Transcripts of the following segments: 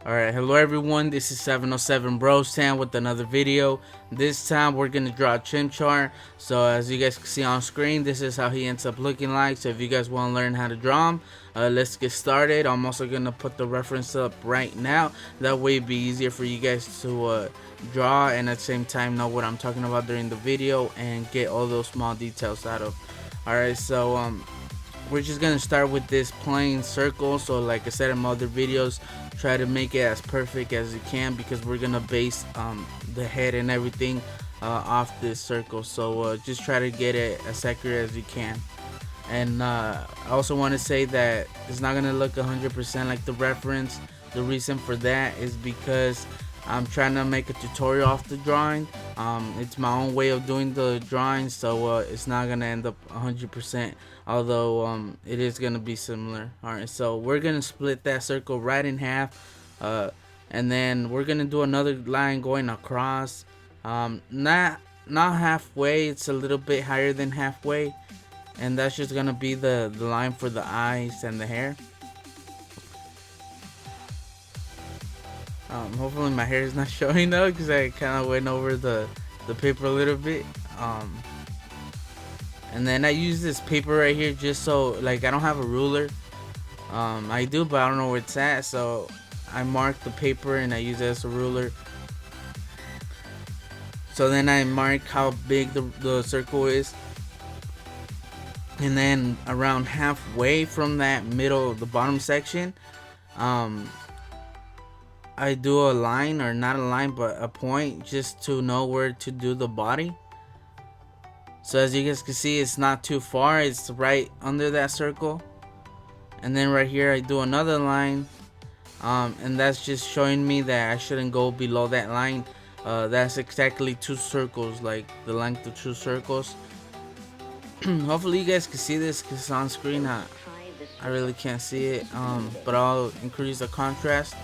Alright, hello everyone, this is 707 Bros Town with another video. This time we're going to draw Chimchar. So as you guys can see on screen, this is how he ends up looking like. So if you guys want to learn how to draw him, let's get started. I'm also going to put the reference up right now. That way it'd be easier for you guys to draw and at the same time know what I'm talking about during the video and get all those small details out of. Alright, so we're just gonna start with this plain circle. So like I said in my other videos, try to make it as perfect as you can because we're gonna base the head and everything off this circle. So just try to get it as accurate as you can. And I also want to say that it's not gonna look 100% like the reference. The reason for that is because I'm trying to make a tutorial off the drawing. It's my own way of doing the drawing, so it's not gonna end up 100%, although it is gonna be similar. Alright, so we're gonna split that circle right in half, and then we're gonna do another line going across, not halfway, it's a little bit higher than halfway, and that's just gonna be the line for the eyes and the hair. Hopefully my hair is not showing though, because I kind of went over the paper a little bit. And then I use this paper right here just so, like, I don't have a ruler. I do, but I don't know where it's at, so I mark the paper and I use it as a ruler. So then I mark how big the circle is, and then around halfway from that middle, the bottom section, I do a line, or not a line but a point, just to know where to do the body. So as you guys can see, it's not too far, it's right under that circle. And then right here I do another line, and that's just showing me that I shouldn't go below that line. That's exactly 2 circles, like the length of 2 circles. Hopefully you guys can see this because on screen I really can't see it, but I'll increase the contrast.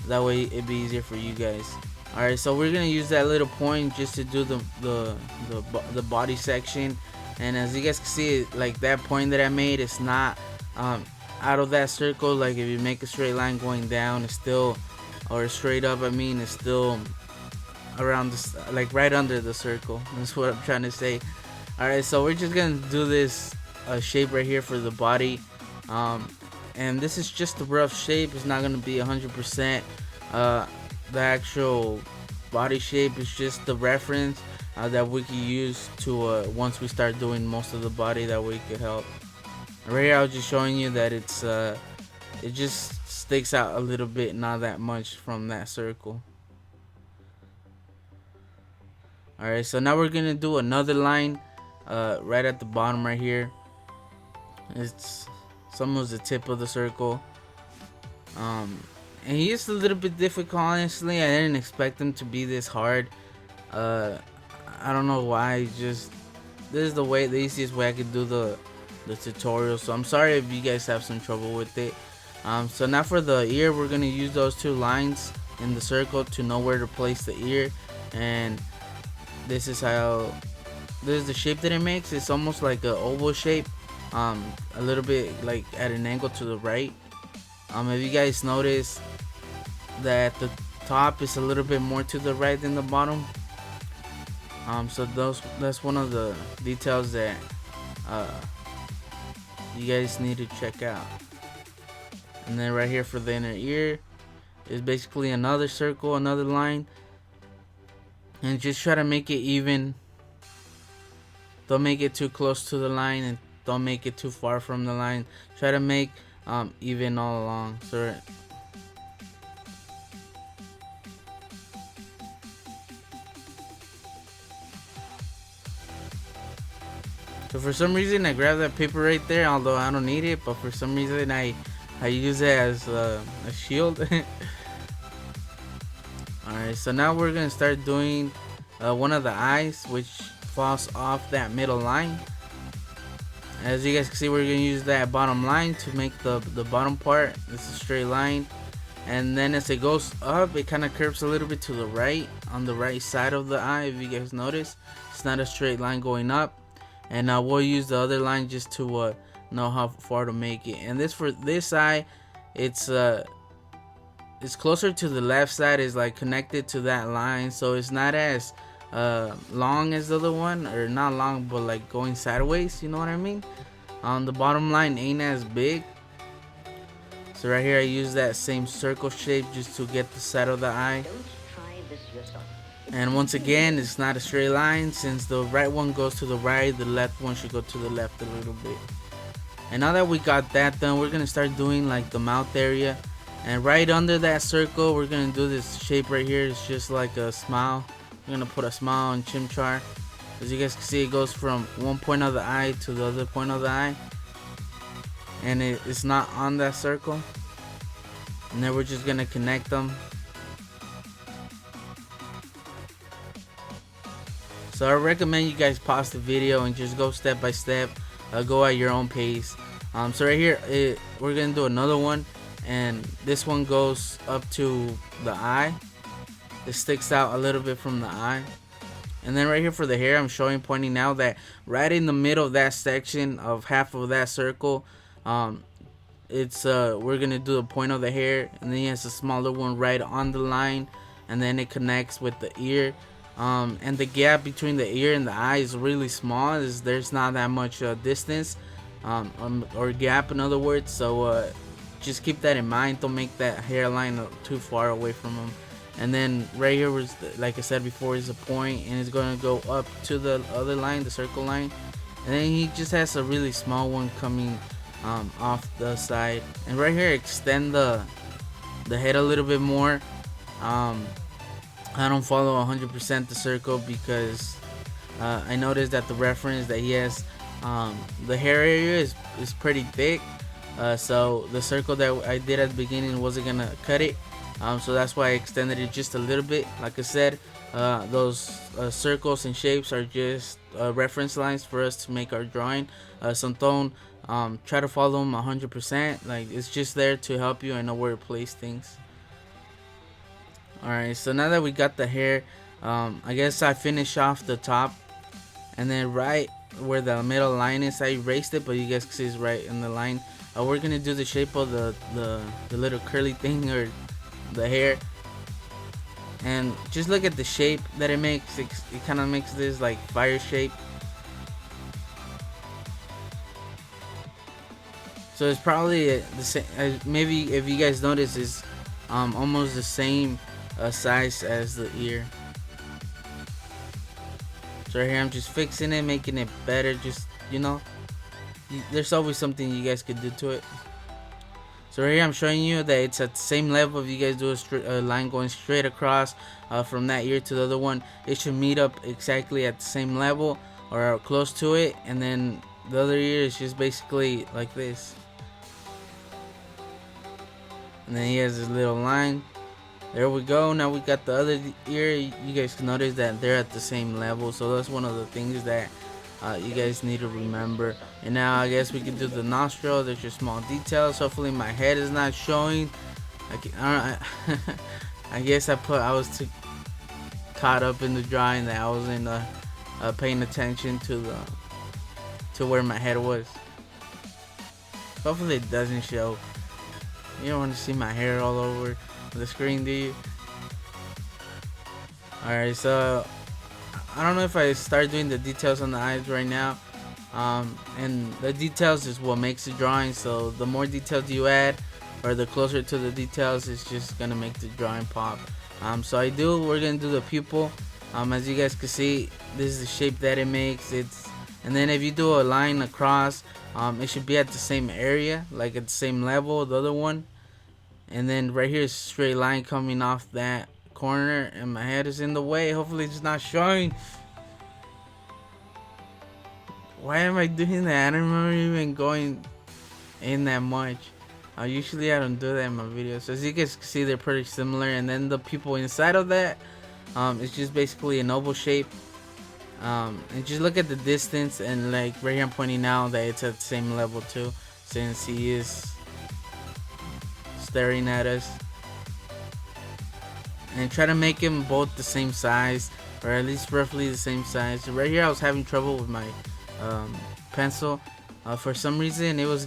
That way it'd be easier for you guys. Alright, so we're gonna use that little point just to do the body section. And as you guys can see, like that point that I made, it's not out of that circle. Like if you make a straight line going down, it's still, or straight up, I mean, it's still around this, like right under the circle. That's what I'm trying to say. Alright, so we're just gonna do this shape right here for the body. And this is just a rough shape. It's not gonna be 100%. The actual body shape is just the reference that we can use to once we start doing most of the body. That way it could help. Right here I was just showing you that it's it just sticks out a little bit, not that much from that circle. Alright, so now we're gonna do another line right at the bottom right here. It's almost the tip of the circle. And he's a little bit difficult, honestly. I didn't expect him to be this hard. I don't know why. Just this is the easiest way I could do the tutorial. So I'm sorry if you guys have some trouble with it. So now for the ear, we're gonna use those 2 lines in the circle to know where to place the ear. And this is the shape that it makes. It's almost like an oval shape. A little bit like at an angle to the right. If you guys notice that the top is a little bit more to the right than the bottom, so that's one of the details that you guys need to check out. And then right here for the inner ear is basically another circle, another line, and just try to make it even. Don't make it too close to the line, and don't make it too far from the line. Try to make even all along. So for some reason I grabbed that paper right there, although I don't need it, but for some reason I use it as a shield. Alright, so now we're gonna start doing one of the eyes, which falls off that middle line. As you guys can see, we're gonna use that bottom line to make the bottom part. This is a straight line, and then as it goes up, it kind of curves a little bit to the right. on the right side of the eye. If you guys notice, it's not a straight line going up, and we'll use the other line just to know how far to make it. And this, for this eye, it's closer to the left side, is like connected to that line, so it's not as long as the other one, or not long, but like going sideways, you know what I mean. The bottom line ain't as big, so right here I use that same circle shape just to get the side of the eye. And once again, it's not a straight line, since the right one goes to the right, the left one should go to the left a little bit. And now that we got that done, we're gonna start doing like the mouth area. And right under that circle, we're gonna do this shape right here. It's just like a smile. We're gonna put a smile on Chimchar. As you guys can see, it goes from one point of the eye to the other point of the eye, and it's not on that circle. And then we're just gonna connect them. So I recommend you guys pause the video and just go step by step. Go at your own pace. So right here, we're gonna do another one, and this one goes up to the eye. It sticks out a little bit from the eye. And then right here for the hair, I'm pointing out that right in the middle of that section of half of that circle, we're gonna do the point of the hair, and then he has a smaller one right on the line, and then it connects with the ear. And the gap between the ear and the eye is really small. There's not that much distance, or gap, in other words. So just keep that in mind. Don't make that hairline too far away from him. And then right here was, like I said before, is a point, and it's going to go up to the other line, the circle line. And then he just has a really small one coming off the side. And right here, extend the head a little bit more. I don't follow 100% the circle, because I noticed that the reference that he has, the hair area is pretty thick. So the circle that I did at the beginning wasn't going to cut it. So that's why I extended it just a little bit. Like I said, those circles and shapes are just reference lines for us to make our drawing. So don't try to follow them 100%. Like, it's just there to help you and know where to place things. Alright, so now that we got the hair, I guess I finished off the top, and then right where the middle line is, I erased it, but you guys can see it's right in the line. We're gonna do the shape of the little curly thing, or the hair, and just look at the shape that it makes. It kind of makes this like fire shape. So it's probably the same. Maybe if you guys notice, it's almost the same size as the ear. So right here, I'm just fixing it, making it better. Just, you know, there's always something you guys could do to it. So right here, I'm showing you that it's at the same level. If you guys do a line going straight across from that ear to the other one, it should meet up exactly at the same level or close to it. And then the other ear is just basically like this. And then he has his little line. There we go. Now we got the other ear. You guys can notice that they're at the same level. So that's one of the things that you guys need to remember. And now I guess we can do the nostril. There's just small details. Hopefully my head is not showing. I guess I was too caught up in the drawing that I wasn't paying attention to where my head was. Hopefully it doesn't show. You don't want to see my hair all over the screen, do you? Alright, so I don't know if I start doing the details on the eyes right now. And the details is what makes the drawing. So the more details you add, or the closer to the details, it's just gonna make the drawing pop. So we're gonna do the pupil. As you guys can see, this is the shape that it makes. And then if you do a line across, it should be at the same area, like at the same level, the other one. And then right here is a straight line coming off that corner, and my head is in the way. Hopefully it's not showing. Why am I doing that? I don't remember even going in that much. Usually I don't do that in my videos. So as you guys can see, they're pretty similar. And then the people inside of that, it's just basically an oval shape. And just look at the distance, and like right here I'm pointing out that it's at the same level too, since he is staring at us. and try to make them both the same size, or at least roughly the same size. So right here I was having trouble with my pencil. For some reason it was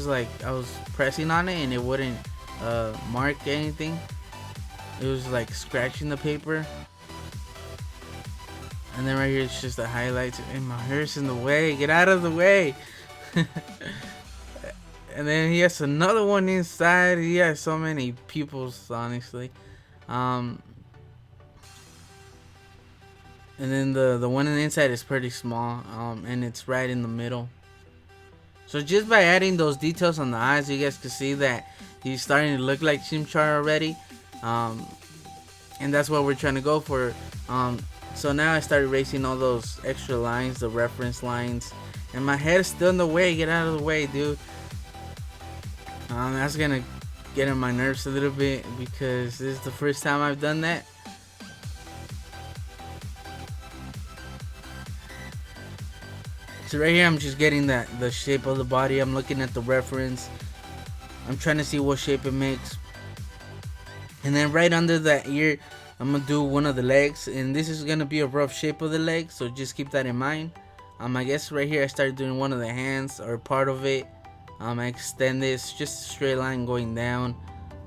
like I was pressing on it and it wouldn't mark anything. It was like scratching the paper. And then right here it's just the highlights, and my hair's in the way. Get out of the way. And then he has another one inside. He has so many pupils, honestly. And then the one on the inside is pretty small, and it's right in the middle. So just by adding those details on the eyes, you guys can see that he's starting to look like Chimchar already. And that's what we're trying to go for. So now I started erasing all those extra lines, the reference lines, and my head is still in the way. Get out of the way, dude. That's gonna get on my nerves a little bit because this is the first time I've done that. So right here I'm just getting the shape of the body. I'm looking at the reference. I'm trying to see what shape it makes. And then right under that ear, I'm gonna do one of the legs, and this is gonna be a rough shape of the leg, so just keep that in mind. I guess right here I started doing one of the hands, or part of it. I extend this, just a straight line going down.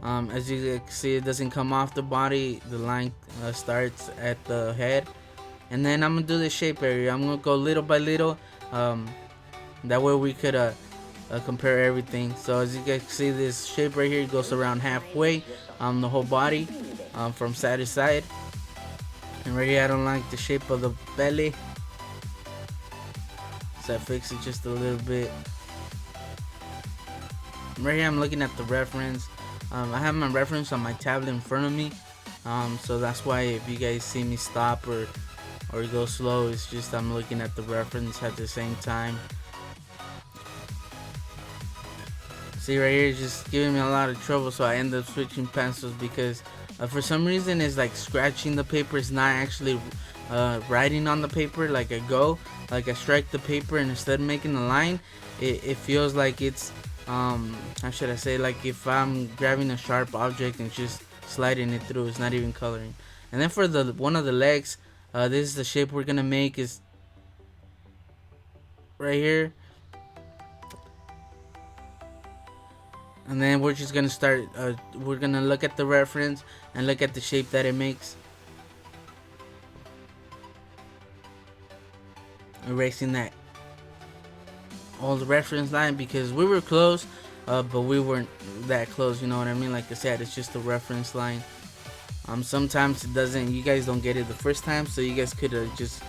As you can see, it doesn't come off the body. The line starts at the head, and then I'm gonna do the shape area. I'm gonna go little by little. That way we could compare everything. So as you guys see, this shape right here goes around halfway the whole body, from side to side. And right here I don't like the shape of the belly, so I fix it just a little bit. Right here I'm looking at the reference. I have my reference on my tablet in front of me, so that's why if you guys see me stop or go slow, it's just I'm looking at the reference at the same time. See right here, it's just giving me a lot of trouble, so I end up switching pencils because for some reason it's like scratching the paper. It's not actually writing on the paper like I go. Like I strike the paper, and instead of making a line, it feels like it's how should I say, like if I'm grabbing a sharp object and just sliding it through. It's not even coloring. And then for the one of the legs, this is the shape we're gonna make, is right here. And then we're just gonna start, we're gonna look at the reference and look at the shape that it makes. Erasing that old reference line because we were close, but we weren't that close, you know what I mean? Like I said, it's just a reference line. Sometimes it doesn't, you guys don't get it the first time, so you guys could just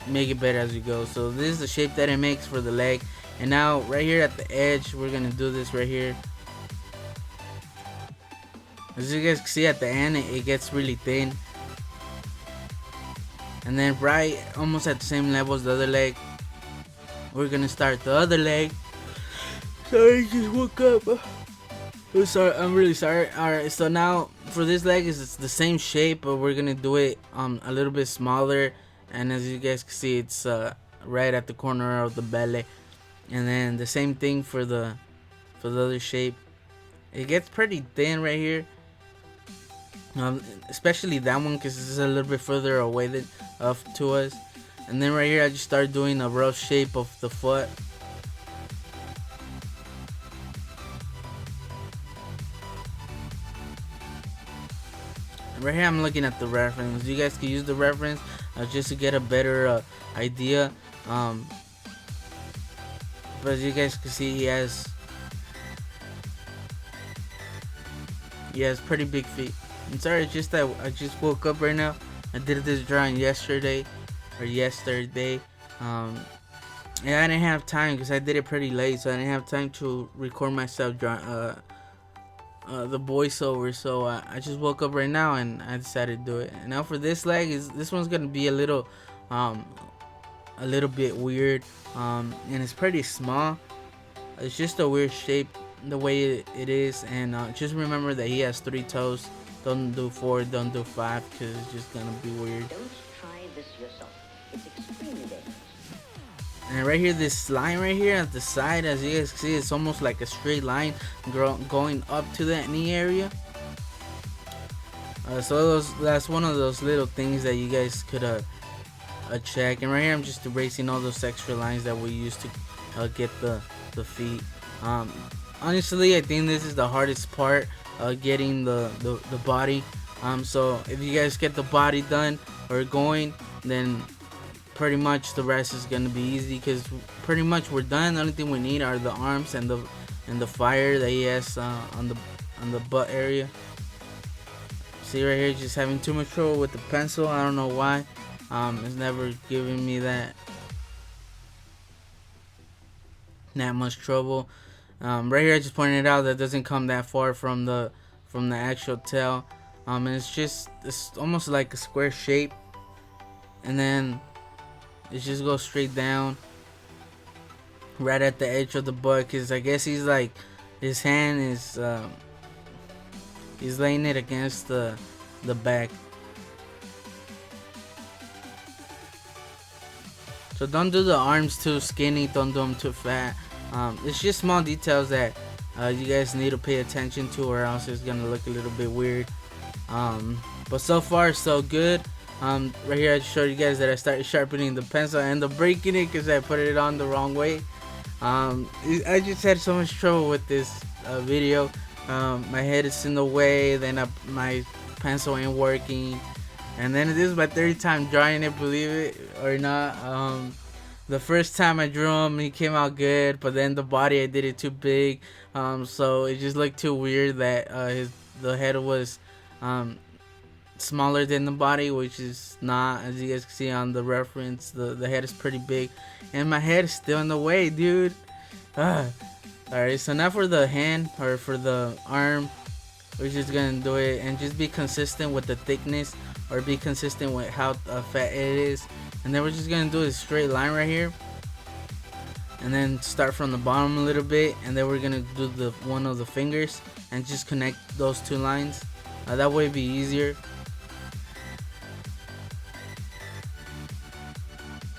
make it better as you go. So this is the shape that it makes for the leg. And now right here at the edge, we're gonna do this right here. As you guys can see at the end, it gets really thin. And then right almost at the same level as the other leg, we're gonna start the other leg. Sorry, I just woke up. I'm sorry, I'm really sorry. Alright, so now for this leg, it's the same shape, but we're gonna do it a little bit smaller. And as you guys can see, it's right at the corner of the belly. And then the same thing for the other shape. It gets pretty thin right here, especially that one because this is a little bit further away to us. And then right here I just started doing a rough shape of the foot. And right here I'm looking at the reference. You guys can use the reference just to get a better idea. But as you guys can see, he has pretty big feet. I'm sorry, it's just that I just woke up right now. I did this drawing yesterday. And I didn't have time because I did it pretty late, so I didn't have time to record myself drawing the voiceover. So I just woke up right now and I decided to do it. And now for this leg, this one's gonna be a little bit weird, and it's pretty small. It's just a weird shape the way it is. And just remember that he has 3 toes. Don't do 4, don't do 5, because it's just gonna be weird. Don't try this yourself. It's extremely dangerous. And right here, this line right here at the side, as you guys can see, it's almost like a straight line going up to that knee area. So that's one of those little things that you guys could check. And right here I'm just erasing all those extra lines that we used to get the feet. Honestly, I think this is the hardest part, getting the body. So if you guys get the body done or going, then pretty much the rest is gonna be easy, because pretty much we're done. The only thing we need are the arms and the fire that he has on the butt area. See right here, just having too much trouble with the pencil. I don't know why. It's never giving me that much trouble. Right here I just pointed out that doesn't come that far from the actual tail. And it's almost like a square shape, and then it just goes straight down right at the edge of the butt, because I guess he's like, his hand is he's laying it against the back. So don't do the arms too skinny, don't do them too fat. It's just small details that you guys need to pay attention to, or else it's gonna look a little bit weird. But so far so good. Right here I showed you guys that I started sharpening the pencil and breaking it because I put it on the wrong way. I just had so much trouble with this video. My head is in the way, then my pencil ain't working, and then this is my third time drawing it, believe it or not. The first time I drew him, he came out good, but then the body, I did it too big, so it just looked too weird that the head was smaller than the body, which is not. As you guys can see on the reference, the head is pretty big, and my head is still in the way, dude. Alright, so now for the hand, or for the arm, we're just gonna do it and just be consistent with the thickness, or be consistent with how fat it is. And then we're just gonna do a straight line right here, and then start from the bottom a little bit, and then we're gonna do one of the fingers and just connect those two lines. That way it'd be easier.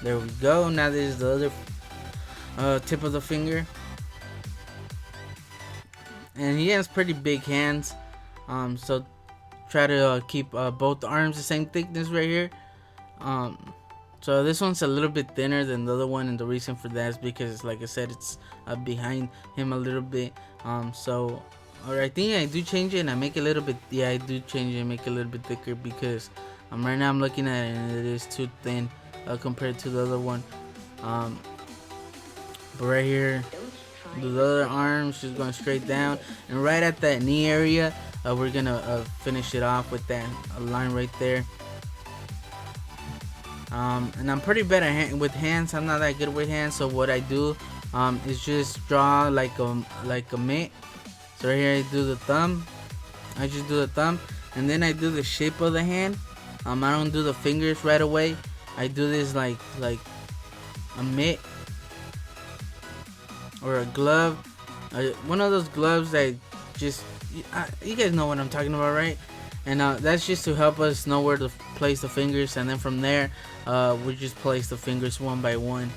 There we go. Now this is the other tip of the finger, and he has pretty big hands, so try to keep both arms the same thickness right here. So this one's a little bit thinner than the other one, and the reason for that is because, like I said, it's behind him a little bit. Or I think I do change it and I make it a little bit. Yeah, I do change it and make it a little bit thicker, because right now I'm looking at it and it is too thin compared to the other one. But right here, do the other arms, just going straight down, and right at that knee area, we're gonna finish it off with that line right there. And I'm pretty bad with hands. I'm not that good with hands, so what I do is just draw like a mitt. So right here I do the thumb. I just do the thumb, and then I do the shape of the hand. I don't do the fingers right away. I do this like a mitt or a glove, one of those gloves that just, you guys know what I'm talking about, right? And that's just to help us know where to place the fingers, and then from there we just place the fingers one by one.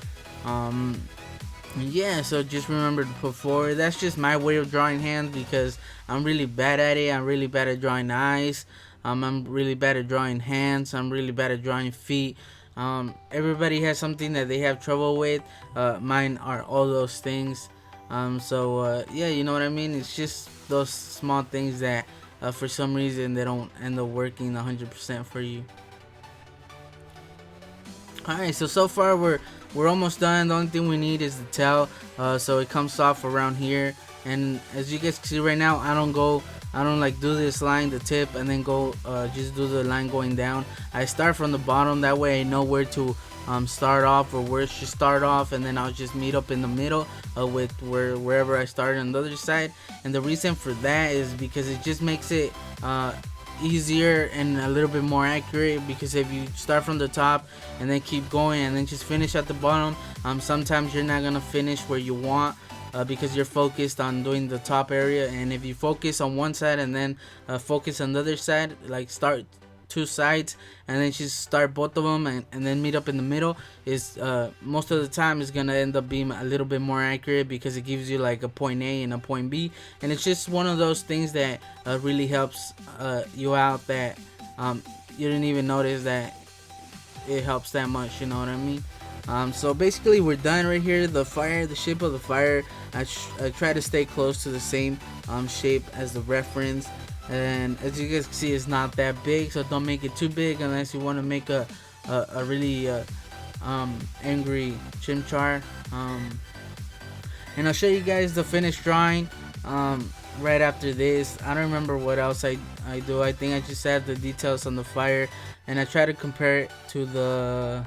Yeah, so just remember to put forward. That's just my way of drawing hands, because I'm really bad at it. I'm really bad at drawing eyes. I'm really bad at drawing hands. I'm really bad at drawing feet. Everybody has something that they have trouble with. Mine are all those things. Yeah, you know what I mean? It's just those small things that for some reason they don't end up working 100% for you. Alright, so far we're almost done. The only thing we need is the tail, so it comes off around here. And as you guys can see right now, I don't like do this line, the tip, and then go just do the line going down. I start from the bottom, that way I know where to start off, or where it should start off, and then I'll just meet up in the middle with wherever I started on the other side. And the reason for that is because it just makes it easier and a little bit more accurate, because if you start from the top and then keep going and then just finish at the bottom, sometimes you're not gonna finish where you want, because you're focused on doing the top area. And if you focus on one side and then focus on the other side, like start two sides and then just start both of them and then meet up in the middle, is most of the time is gonna end up being a little bit more accurate, because it gives you like a point A and a point B. And it's just one of those things that really helps you out, that you didn't even notice that it helps that much, you know what I mean? So basically we're done right here. The shape of the fire, I try to stay close to the same shape as the reference, and as you guys can see, it's not that big, so don't make it too big unless you want to make a really angry Chimchar. And I'll show you guys the finished drawing right after this. I don't remember what else I do. I think I just add the details on the fire, and I try to compare it to the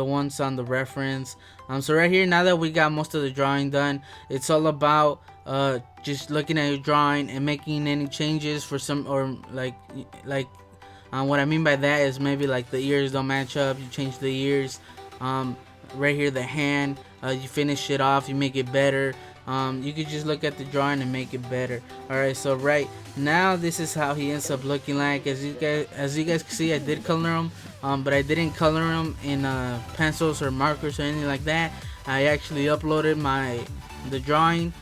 ones on the reference. So right here, now that we got most of the drawing done, it's all about just looking at your drawing and making any changes for some, or like what I mean by that is maybe like the ears don't match up, you change the ears. Right here, the hand, you finish it off, you make it better. You could just look at the drawing and make it better. Alright, so right now this is how he ends up looking like. As you guys can see, I did color him, but I didn't color him in pencils or markers or anything like that. I actually uploaded the drawing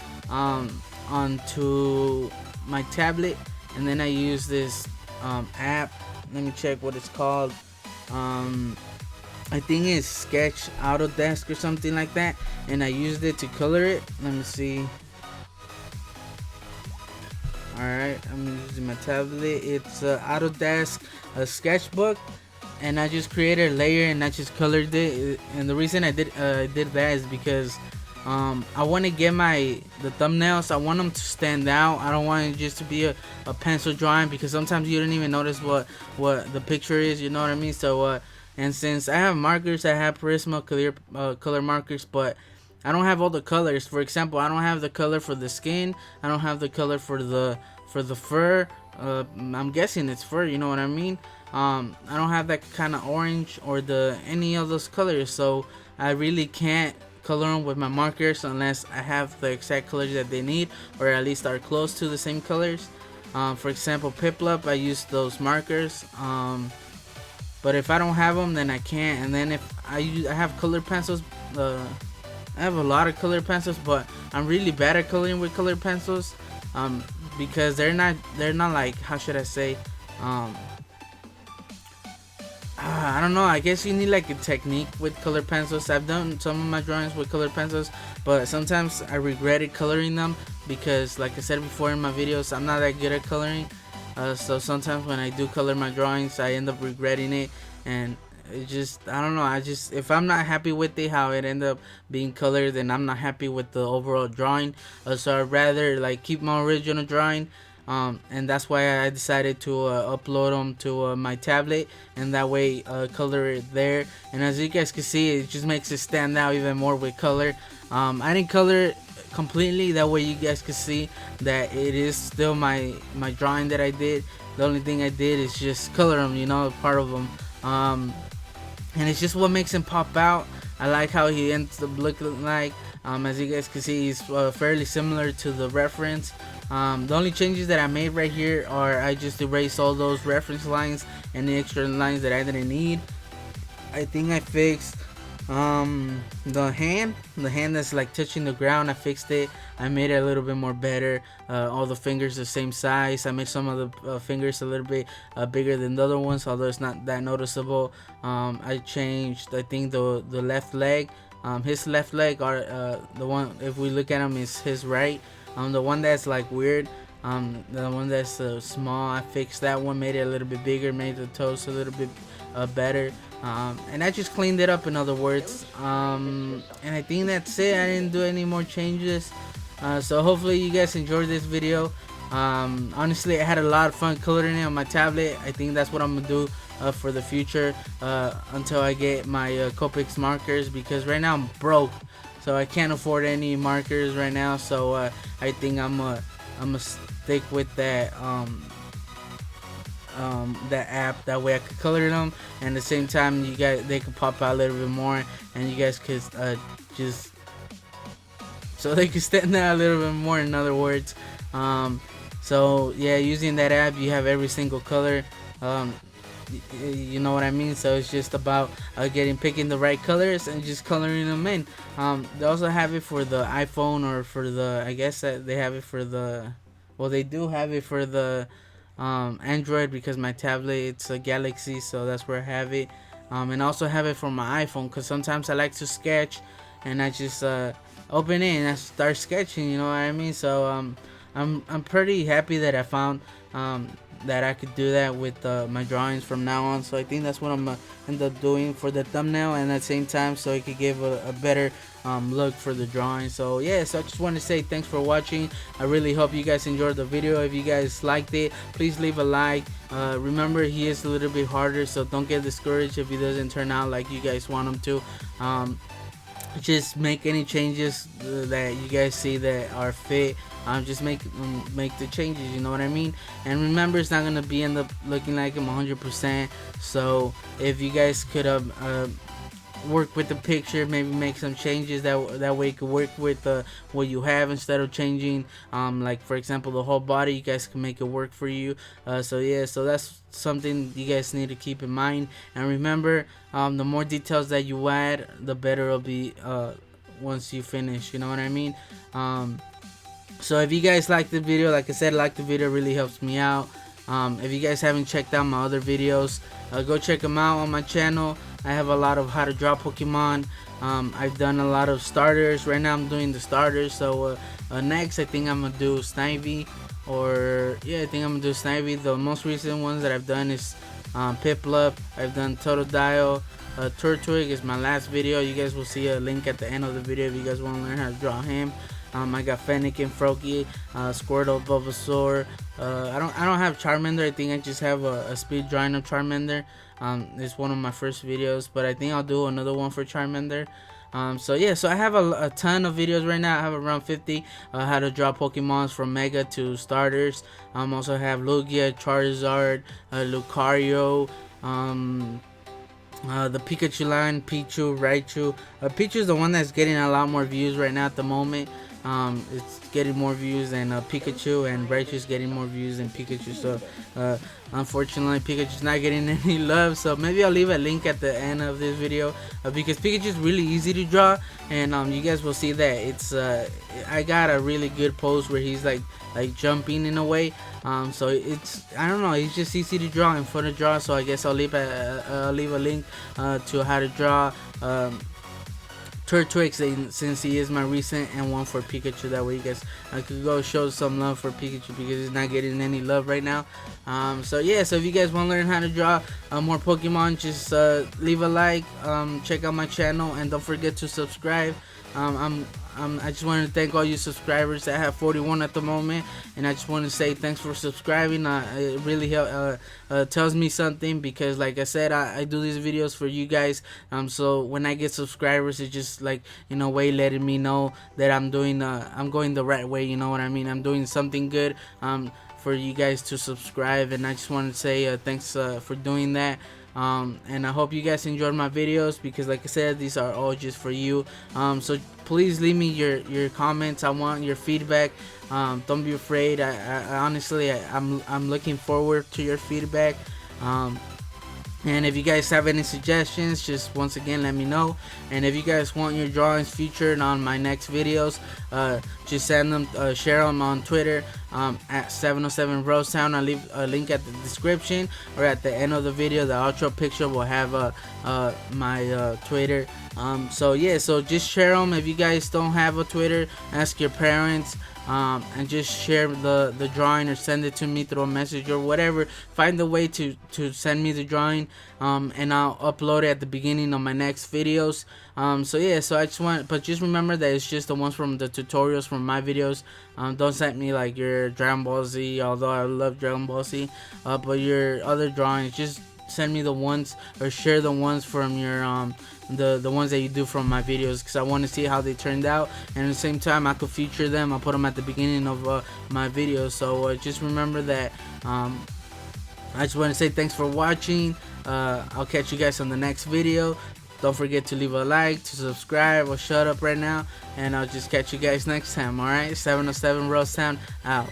onto my tablet, and then I used this app. Let me check what it's called. I think it's Sketch Autodesk or something like that, and I used it to color it. Let me see. Alright, I'm using my tablet. It's Autodesk sketchbook, and I just created a layer and I just colored it. And the reason I did that is because I want to get the thumbnails, I want them to stand out. I don't want it just to be a pencil drawing, because sometimes you don't even notice what the picture is, you know what I mean? So and since I have markers, I have Prisma color markers, but I don't have all the colors. For example, I don't have the color for the skin, I don't have the color for the fur. I'm guessing it's fur, you know what I mean? I don't have that kind of orange or any of those colors, so I really can't color them with my markers unless I have the exact colors that they need, or at least are close to the same colors. For example, Piplup, I use those markers. But if I don't have them, then I can't. And then if I have color pencils, I have a lot of color pencils, but I'm really bad at coloring with color pencils, because they're not like, how should I say, I don't know, I guess you need like a technique with color pencils. I've done some of my drawings with color pencils, but sometimes I regretted coloring them, because like I said before in my videos, I'm not that good at coloring. So sometimes when I do color my drawings, I end up regretting it, and it just, I don't know, if I'm not happy with it, how it ended up being colored, then I'm not happy with the overall drawing. So I'd rather like keep my original drawing, and that's why I decided to upload them to my tablet, and that way color it there. And as you guys can see, it just makes it stand out even more with color. I didn't color it completely, that way you guys can see that it is still my drawing that I did. The only thing I did is just color them, you know, part of them, and it's just what makes him pop out. I like how he ends up looking like. As you guys can see, he's fairly similar to the reference. The only changes that I made right here are I just erased all those reference lines and the extra lines that I didn't need. I think I fixed the hand that's like touching the ground. I fixed it, I made it a little bit more better. All the fingers the same size. I made some of the fingers a little bit bigger than the other ones, although it's not that noticeable. I changed, I think, the left leg. His left leg, are the one, if we look at him, is his right. The one that's like weird, the one that's small, I fixed that one, made it a little bit bigger, made the toes a little bit better. And I just cleaned it up, in other words. And I think that's it. I didn't do any more changes. So hopefully you guys enjoyed this video. Honestly, I had a lot of fun coloring it on my tablet. I think that's what I'm gonna do for the future, until I get my Copics markers, because right now I'm broke, so I can't afford any markers right now. So I think I'm gonna stick with that that app. That way I could color them, and at the same time they could pop out a little bit more, and you guys could just, so they could stand out a little bit more, in other words. So yeah, using that app, you have every single color. You know what I mean? So it's just about picking the right colors and just coloring them in. They also have it for the iPhone, or for the, I guess that they have it for the, well, they do have it for the Android because my tablet it's a Galaxy, so that's where I have it. And I also have it for my iPhone because sometimes I like to sketch, and I just open it and I start sketching. You know what I mean? So I'm pretty happy that I found that I could do that with my drawings from now on. So I think that's what I'm gonna end up doing for the thumbnail, and at the same time, so it could give a better look for the drawing. So yeah, so I just want to say thanks for watching. I really hope you guys enjoyed the video. If you guys liked it, please leave a like. Remember, he is a little bit harder, so don't get discouraged if he doesn't turn out like you guys want him to. Just make any changes that you guys see that are fit. Just make the changes, you know what I mean? And remember, it's not gonna be end up looking like him 100%. So if you guys could work with the picture, maybe make some changes that way it could work with what you have, instead of changing like for example the whole body. You guys can make it work for you. So yeah, so that's something you guys need to keep in mind. And remember, the more details that you add, the better it'll be once you finish, you know what I mean? So if you guys like the video, like I said, like the video, really helps me out. If you guys haven't checked out my other videos, go check them out on my channel. I have a lot of how to draw Pokemon. I've done a lot of starters. Right now I'm doing the starters. So next I think I'm gonna do Snivy, or yeah, I think I'm gonna do Snivy. The most recent ones that I've done is Piplup. I've done Totodile. Turtwig is my last video. You guys will see a link at the end of the video if you guys want to learn how to draw him. I got Fennec and Froakie, Squirtle, Bulbasaur. I don't have Charmander. I think I just have a speed drawing of Charmander. It's one of my first videos, but I think I'll do another one for Charmander. So yeah, so I have a ton of videos right now. I have around 50 how to draw Pokemons from Mega to starters. Also have Lugia, Charizard, Lucario, the Pikachu line, Pichu, Raichu. Pichu is the one that's getting a lot more views right now at the moment. It's getting more views than Pikachu, and Raichu's getting more views than Pikachu. So unfortunately, Pikachu's not getting any love. So maybe I'll leave a link at the end of this video because Pikachu's really easy to draw, and you guys will see that it's I got a really good pose where he's like jumping in a way. So it's, I don't know, it's just easy to draw and fun to draw. So I guess I'll leave a link to how to draw Turtwig, since he is my recent, and one for Pikachu. That way you guys could go show some love for Pikachu because he's not getting any love right now. So yeah, so if you guys want to learn how to draw more Pokemon, just leave a like, check out my channel, and don't forget to subscribe. I just want to thank all you subscribers. I have 41 at the moment, and I just want to say thanks for subscribing. It really tells me something, because like I said, I do these videos for you guys. So when I get subscribers, it's just like, in a way, letting me know that I'm going the right way. You know what I mean? I'm doing something good for you guys to subscribe, and I just want to say thanks for doing that. And I hope you guys enjoyed my videos, because like I said, these are all just for you. So please leave me your comments. I want your feedback. Don't be afraid. I honestly, I'm looking forward to your feedback. And if you guys have any suggestions, just once again let me know. And if you guys want your drawings featured on my next videos, just send them, share them on Twitter at 707 Rosetown. I'll leave a link at the description, or at the end of the video. The outro picture will have my Twitter. So yeah, so just share them. If you guys don't have a Twitter, ask your parents. And just share the drawing, or send it to me through a message or whatever. Find a way to send me the drawing, and I'll upload it at the beginning of my next videos. So yeah, so I just remember that it's just the ones from the tutorials from my videos. Don't send me like your Dragon Ball Z, although I love Dragon Ball Z, but your other drawings, just send me the ones, or share the ones from your the ones that you do from my videos, because I want to see how they turned out, and at the same time I could feature them. I'll put them at the beginning of my videos. So just remember that. I just want to say thanks for watching. I'll catch you guys on the next video. Don't forget to leave a like, to subscribe, or shut up right now, and I'll just catch you guys next time. Alright, 707 Rosetown out.